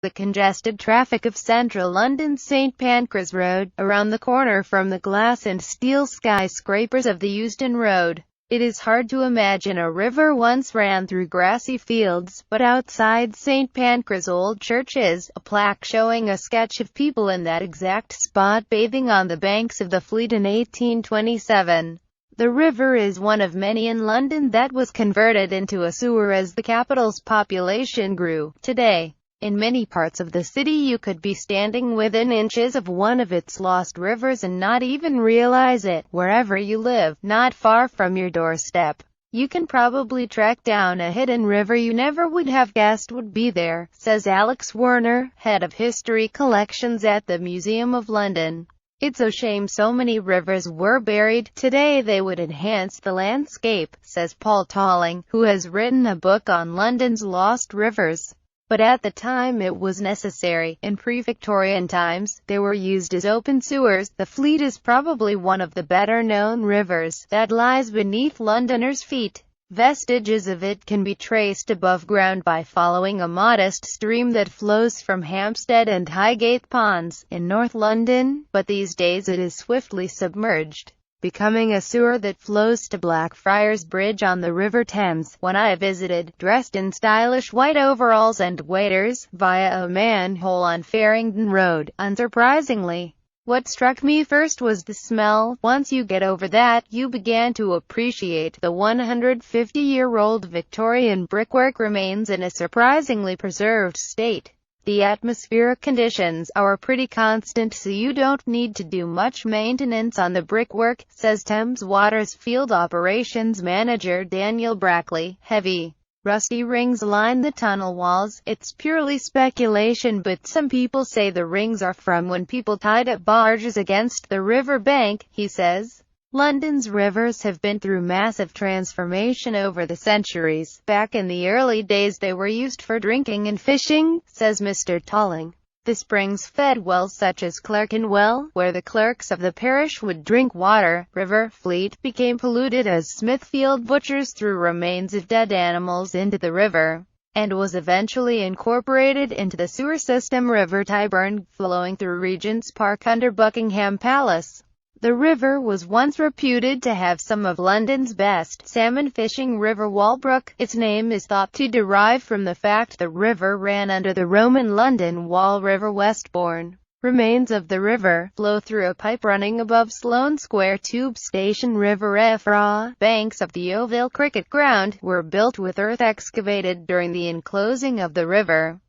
the congested traffic of central London's St Pancras Road, around the corner from the glass and steel skyscrapers of the Euston Road. It is hard to imagine a river once ran through grassy fields, but outside St Pancras Old Church is a plaque showing a sketch of people in that exact spot bathing on the banks of the Fleet in 1827. The river is one of many in London that was converted into a sewer as the capital's population grew. Today, in many parts of the city you could be standing within inches of one of its lost rivers and not even realize it. Wherever you live, not far from your doorstep, you can probably track down a hidden river you never would have guessed would be there, says Alex Werner, head of history collections at the Museum of London. It's a shame so many rivers were buried. Today they would enhance the landscape, says Paul Talling, who has written a book on London's lost rivers. But at the time it was necessary. In pre-Victorian times, they were used as open sewers. The Fleet is probably one of the better-known rivers that lies beneath Londoners' feet. Vestiges of it can be traced above ground by following a modest stream that flows from Hampstead and Highgate Ponds, in North London, but these days it is swiftly submerged, becoming a sewer that flows to Blackfriars Bridge on the River Thames. When I visited, dressed in stylish white overalls and waders, via a manhole on Farringdon Road, unsurprisingly, what struck me first was the smell. Once you get over that, you began to appreciate the 150-year-old Victorian brickwork remains in a surprisingly preserved state. The atmospheric conditions are pretty constant, so you don't need to do much maintenance on the brickwork, says Thames Water's Field Operations Manager Daniel Brackley. Heavy, rusty rings line the tunnel walls. It's purely speculation, but some people say the rings are from when people tied up barges against the river bank, he says. London's rivers have been through massive transformation over the centuries. Back in the early days they were used for drinking and fishing, says Mr. Talling. The springs fed wells such as Clerkenwell, where the clerks of the parish would drink water. River Fleet became polluted as Smithfield butchers threw remains of dead animals into the river, and was eventually incorporated into the sewer system. River Tyburn, flowing through Regent's Park under Buckingham Palace. The river was once reputed to have some of London's best salmon fishing. River Walbrook. Its name is thought to derive from the fact the river ran under the Roman London Wall. River Westbourne. Remains of the river flow through a pipe running above Sloane Square Tube Station. River Effra. Banks of the Yeovil Cricket Ground were built with earth excavated during the enclosing of the river.